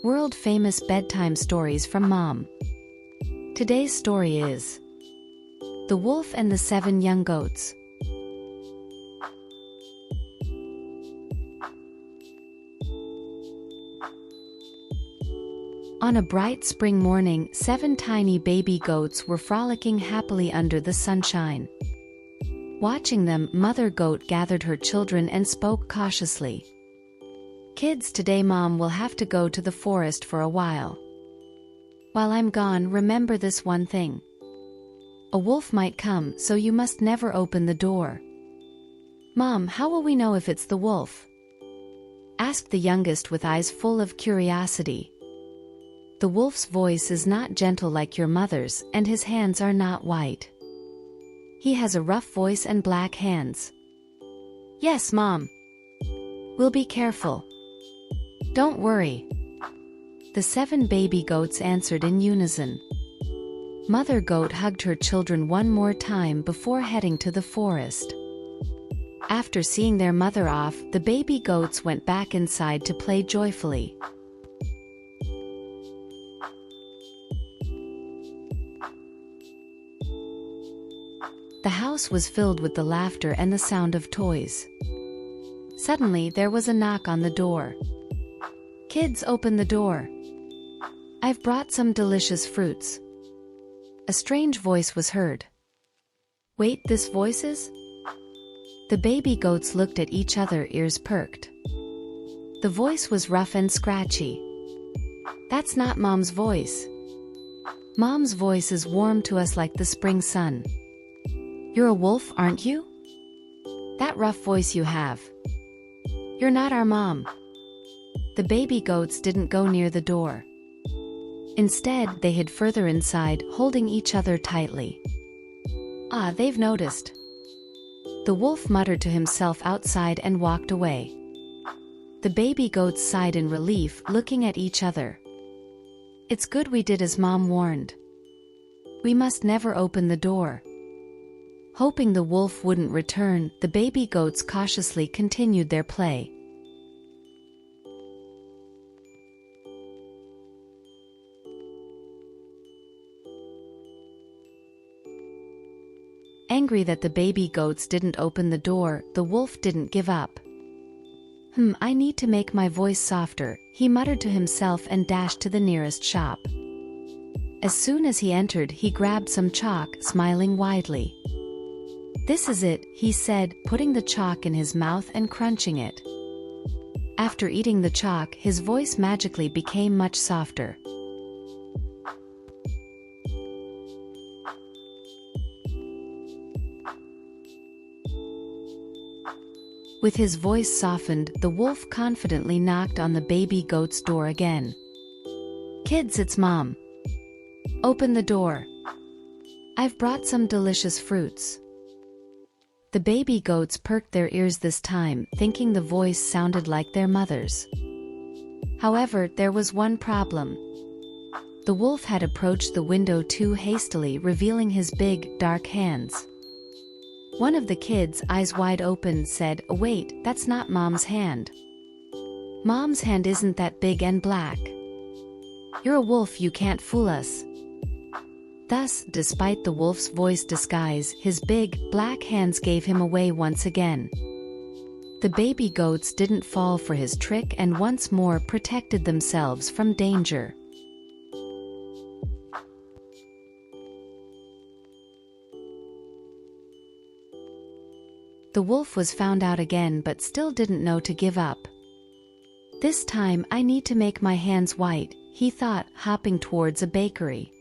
World-famous bedtime stories from Mom. Today's story is The Wolf and the Seven Young Goats. On a bright spring morning, 7 tiny baby goats were frolicking happily under the sunshine. Watching them, Mother Goat gathered her children and spoke cautiously. "Kids, today Mom will have to go to the forest for a while. While I'm gone, remember this one thing. A wolf might come, so you must never open the door." "Mom, how will we know if it's the wolf?" asked the youngest with eyes full of curiosity. "The wolf's voice is not gentle like your mother's, and his hands are not white. He has a rough voice and black hands." "Yes, Mom. We'll be careful. Don't worry," the 7 baby goats answered in unison. Mother Goat hugged her children one more time before heading to the forest. After seeing their mother off, the baby goats went back inside to play joyfully. The house was filled with the laughter and the sound of toys. Suddenly there was a knock on the door. "Kids, open the door. I've brought some delicious fruits." A strange voice was heard. "Wait, this voices?" The baby goats looked at each other, ears perked. The voice was rough and scratchy. "That's not Mom's voice. Mom's voice is warm to us like the spring sun. You're a wolf, aren't you? That rough voice you have. You're not our mom." The baby goats didn't go near the door. Instead, they hid further inside, holding each other tightly. "Ah, they've noticed." The wolf muttered to himself outside and walked away. The baby goats sighed in relief, looking at each other. "It's good we did as Mom warned. We must never open the door." Hoping the wolf wouldn't return, the baby goats cautiously continued their play. Angry that the baby goats didn't open the door, the wolf didn't give up. I need to make my voice softer," he muttered to himself and dashed to the nearest shop. As soon as he entered, he grabbed some chalk, smiling widely. "This is it," he said, putting the chalk in his mouth and crunching it. After eating the chalk, his voice magically became much softer. With his voice softened, the wolf confidently knocked on the baby goat's door again. "Kids, it's Mom. Open the door. I've brought some delicious fruits." The baby goats perked their ears this time, thinking the voice sounded like their mother's. However, there was one problem. The wolf had approached the window too hastily, revealing his big, dark hands. One of the kids, eyes wide open, said, "Wait, that's not Mom's hand. Mom's hand isn't that big and black. You're a wolf, you can't fool us." Thus, despite the wolf's voice disguise, his big, black hands gave him away once again. The baby goats didn't fall for his trick and once more protected themselves from danger. The wolf was found out again but still didn't know to give up. "This time I need to make my hands white," he thought, hopping towards a bakery.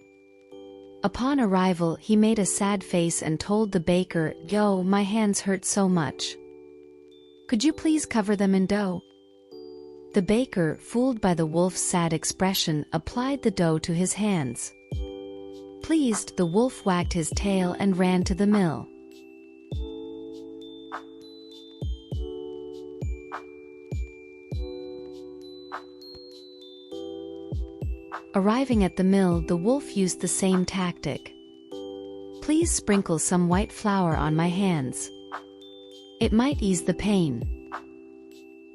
Upon arrival, he made a sad face and told the baker, "Yo, my hands hurt so much. Could you please cover them in dough?" The baker, fooled by the wolf's sad expression, applied the dough to his hands. Pleased, the wolf wagged his tail and ran to the mill. Arriving at the mill, the wolf used the same tactic. "Please sprinkle some white flour on my hands. It might ease the pain."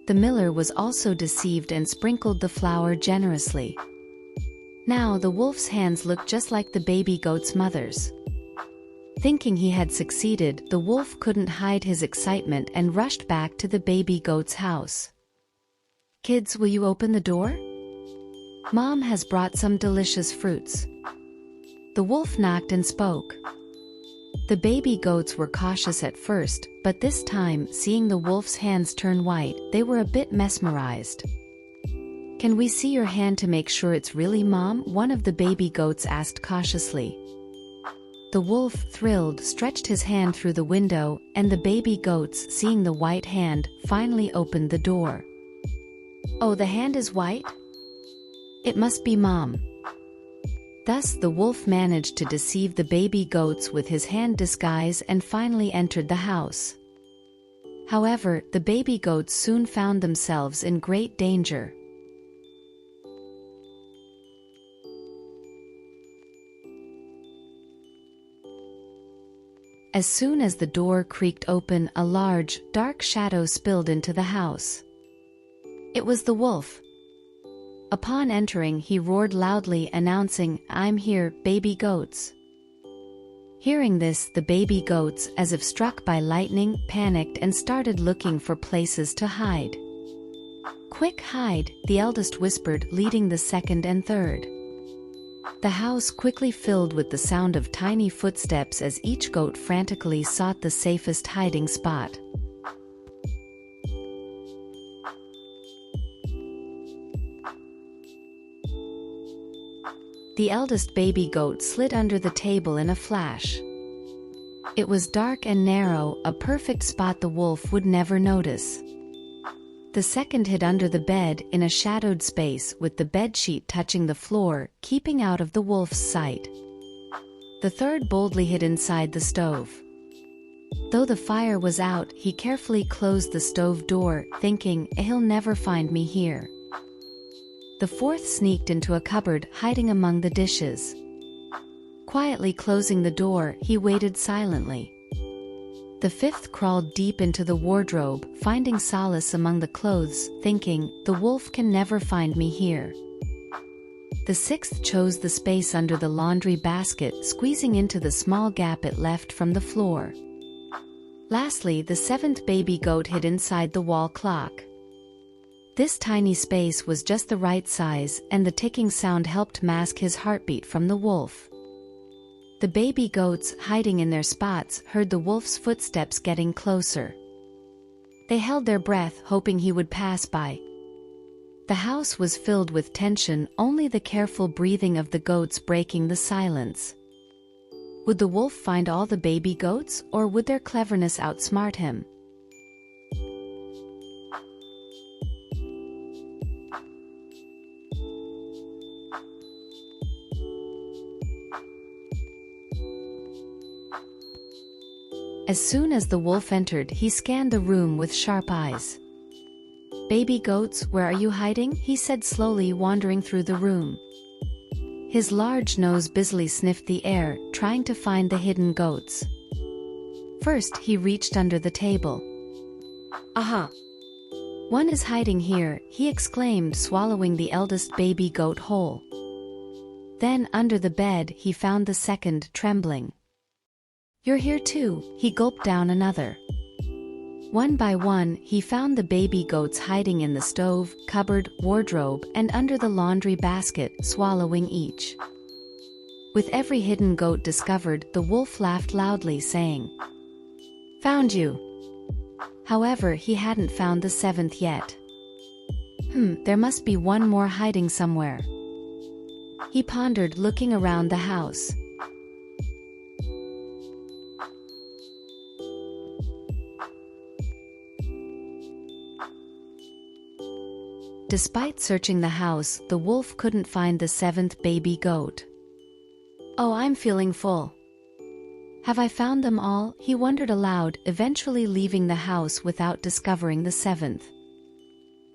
The miller was also deceived and sprinkled the flour generously. Now the wolf's hands looked just like the baby goat's mother's. Thinking he had succeeded, the wolf couldn't hide his excitement and rushed back to the baby goat's house. "Kids, will you open the door? Mom has brought some delicious fruits." The wolf knocked and spoke. The baby goats were cautious at first, but this time, seeing the wolf's hands turn white, they were a bit mesmerized. "Can we see your hand to make sure it's really Mom?" one of the baby goats asked cautiously. The wolf, thrilled, stretched his hand through the window, and the baby goats, seeing the white hand, finally opened the door. "Oh, the hand is white? It must be Mom." Thus the wolf managed to deceive the baby goats with his hand disguise and finally entered the house. However, the baby goats soon found themselves in great danger. As soon as the door creaked open, a large, dark shadow spilled into the house. It was the wolf. Upon entering, he roared loudly, announcing, "I'm here, baby goats." Hearing this, the baby goats, as if struck by lightning, panicked and started looking for places to hide. "Quick, hide," the eldest whispered, leading the second and third. The house quickly filled with the sound of tiny footsteps as each goat frantically sought the safest hiding spot. The eldest baby goat slid under the table in a flash. It was dark and narrow, a perfect spot the wolf would never notice. The second hid under the bed, in a shadowed space, with the bedsheet touching the floor, keeping out of the wolf's sight. The third boldly hid inside the stove. Though the fire was out, he carefully closed the stove door, thinking, "He'll never find me here." The fourth sneaked into a cupboard, hiding among the dishes. Quietly closing the door, he waited silently. The fifth crawled deep into the wardrobe, finding solace among the clothes, thinking, "The wolf can never find me here." The sixth chose the space under the laundry basket, squeezing into the small gap it left from the floor. Lastly, the seventh baby goat hid inside the wall clock. This tiny space was just the right size, and the ticking sound helped mask his heartbeat from the wolf. The baby goats, hiding in their spots, heard the wolf's footsteps getting closer. They held their breath, hoping he would pass by. The house was filled with tension, only the careful breathing of the goats breaking the silence. Would the wolf find all the baby goats, or would their cleverness outsmart him? As soon as the wolf entered, he scanned the room with sharp eyes. "Baby goats, where are you hiding?" he said slowly, wandering through the room. His large nose busily sniffed the air, trying to find the hidden goats. First, he reached under the table. "Aha! One is hiding here," he exclaimed, swallowing the eldest baby goat whole. Then, under the bed, he found the second, trembling. "You're here too," he gulped down another. One by one, he found the baby goats hiding in the stove, cupboard, wardrobe, and under the laundry basket, swallowing each. With every hidden goat discovered, the wolf laughed loudly, saying, "Found you." However, he hadn't found the seventh yet. There must be one more hiding somewhere. He pondered, looking around the house. Despite searching the house, the wolf couldn't find the seventh baby goat. "Oh, I'm feeling full. Have I found them all?" he wondered aloud, eventually leaving the house without discovering the seventh.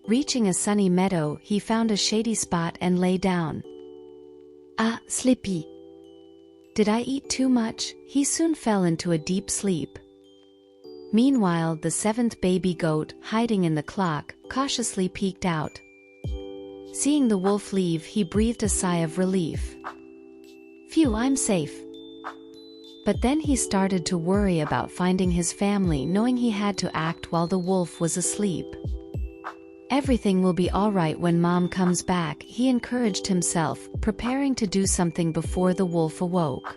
Reaching a sunny meadow, he found a shady spot and lay down. "Ah, sleepy. Did I eat too much?" He soon fell into a deep sleep. Meanwhile, the seventh baby goat, hiding in the clock, cautiously peeked out. Seeing the wolf leave, he breathed a sigh of relief. Phew, I'm safe. But then he started to worry about finding his family, knowing he had to act while the wolf was asleep. Everything will be all right when Mom comes back, he encouraged himself, preparing to do something before the wolf awoke.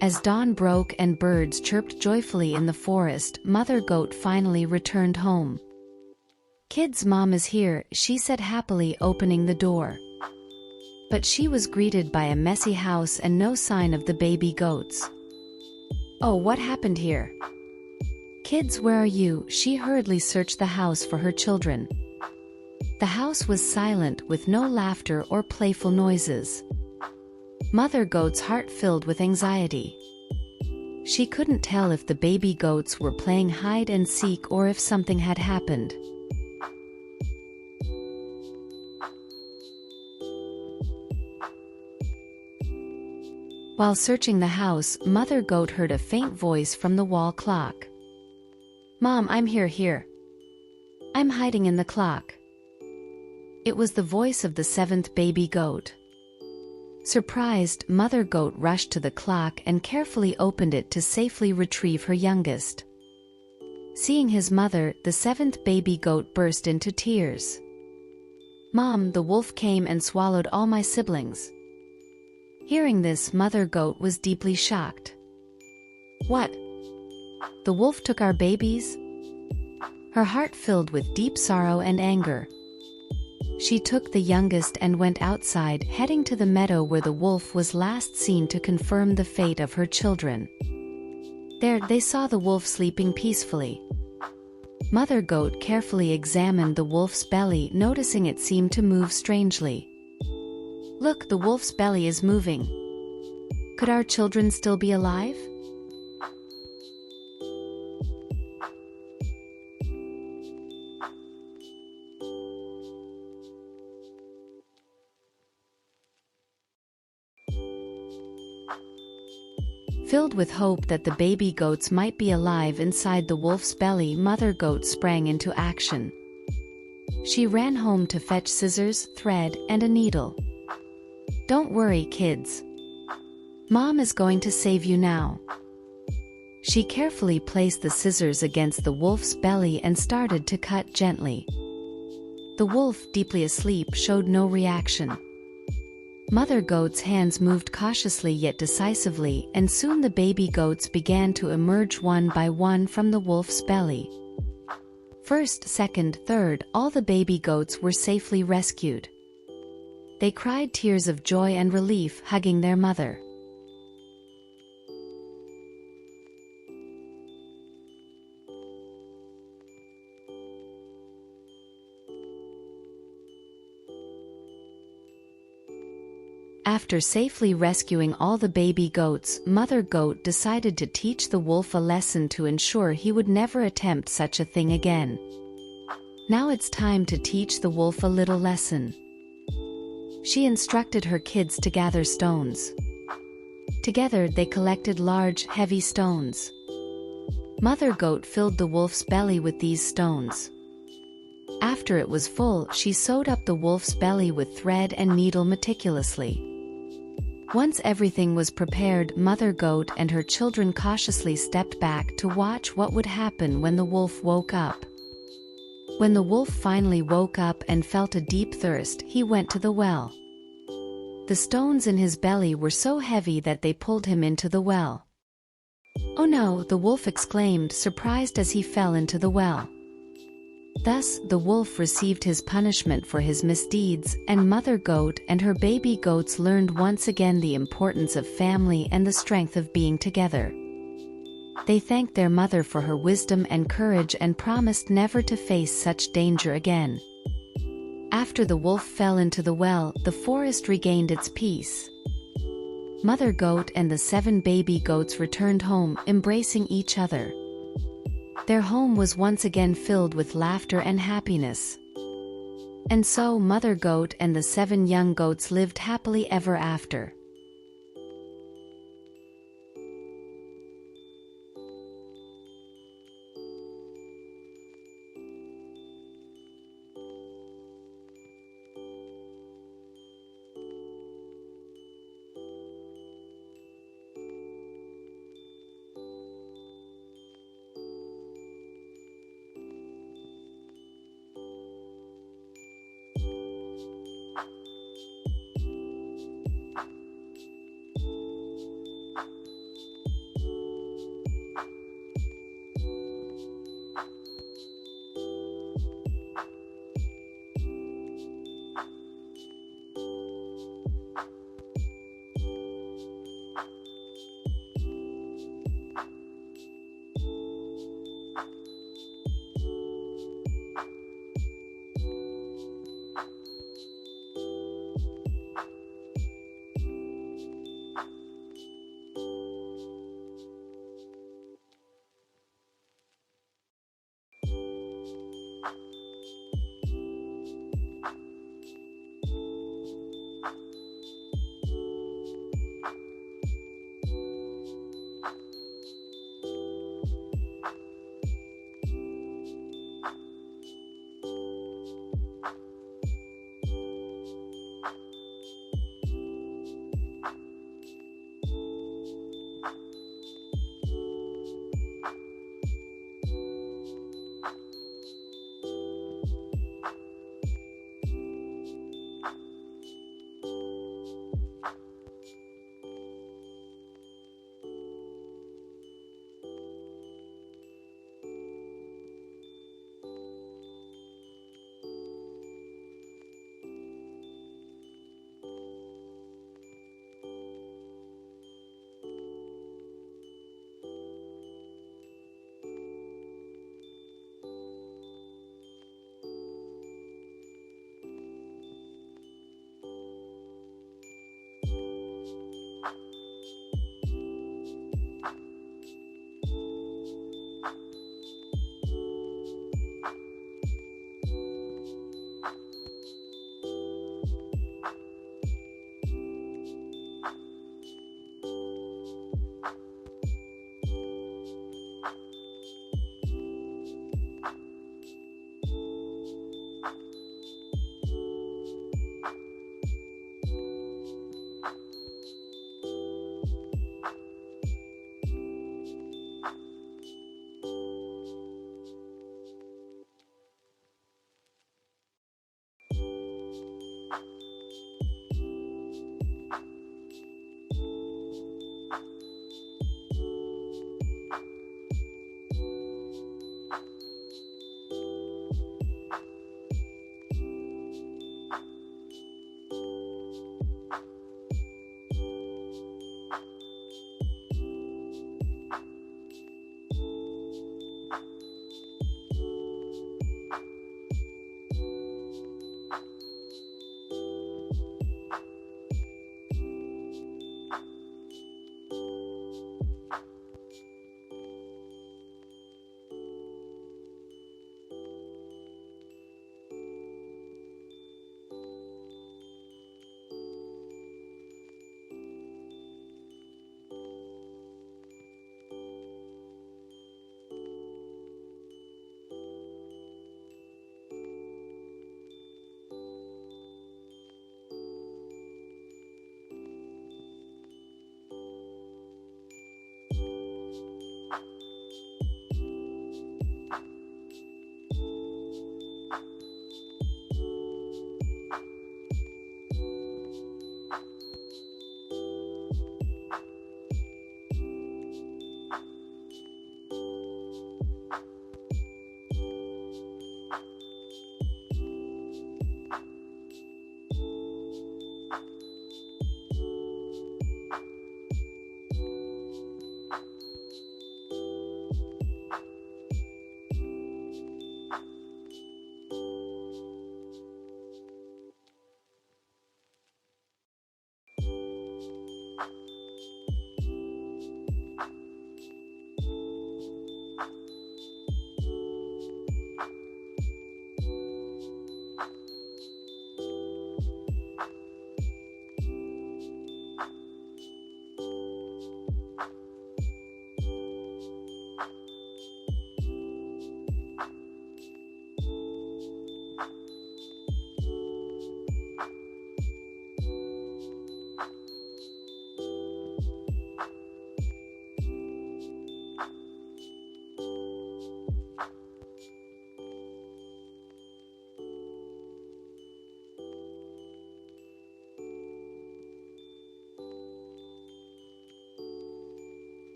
As dawn broke and birds chirped joyfully in the forest, Mother Goat finally returned home. "Kids, Mom is here," she said happily, opening the door. But she was greeted by a messy house and no sign of the baby goats. "Oh, what happened here? Kids, where are you?" She hurriedly searched the house for her children. The house was silent, with no laughter or playful noises. Mother Goat's heart filled with anxiety. She couldn't tell if the baby goats were playing hide and seek or if something had happened. While searching the house, Mother Goat heard a faint voice from the wall clock. "Mom, I'm here. I'm hiding in the clock." It was the voice of the seventh baby goat. Surprised, Mother Goat rushed to the clock and carefully opened it to safely retrieve her youngest. Seeing his mother, the seventh baby goat burst into tears. "Mom, the wolf came and swallowed all my siblings." Hearing this, Mother Goat was deeply shocked. "What? The wolf took our babies?" Her heart filled with deep sorrow and anger. She took the youngest and went outside, heading to the meadow where the wolf was last seen to confirm the fate of her children. There, they saw the wolf sleeping peacefully. Mother Goat carefully examined the wolf's belly, noticing it seemed to move strangely. "Look, the wolf's belly is moving. Could our children still be alive?" Filled with hope that the baby goats might be alive inside the wolf's belly, Mother Goat sprang into action. She ran home to fetch scissors, thread, and a needle. "Don't worry, kids. Mom is going to save you now." She carefully placed the scissors against the wolf's belly and started to cut gently. The wolf, deeply asleep, showed no reaction. Mother Goat's hands moved cautiously yet decisively, and soon the baby goats began to emerge one by one from the wolf's belly. First, second, third, all the baby goats were safely rescued. They cried tears of joy and relief, hugging their mother. After safely rescuing all the baby goats, Mother Goat decided to teach the wolf a lesson to ensure he would never attempt such a thing again. Now it's time to teach the wolf a little lesson. She instructed her kids to gather stones. Together they collected large, heavy stones. Mother Goat filled the wolf's belly with these stones. After it was full, she sewed up the wolf's belly with thread and needle meticulously. Once everything was prepared, Mother Goat and her children cautiously stepped back to watch what would happen when the wolf woke up. When the wolf finally woke up and felt a deep thirst, he went to the well. The stones in his belly were so heavy that they pulled him into the well. "Oh no!" the wolf exclaimed, surprised as he fell into the well. Thus, the wolf received his punishment for his misdeeds, and Mother Goat and her baby goats learned once again the importance of family and the strength of being together. They thanked their mother for her wisdom and courage and promised never to face such danger again. After the wolf fell into the well, the forest regained its peace. Mother Goat and the 7 baby goats returned home, embracing each other. Their home was once again filled with laughter and happiness. And so Mother Goat and the 7 young goats lived happily ever after.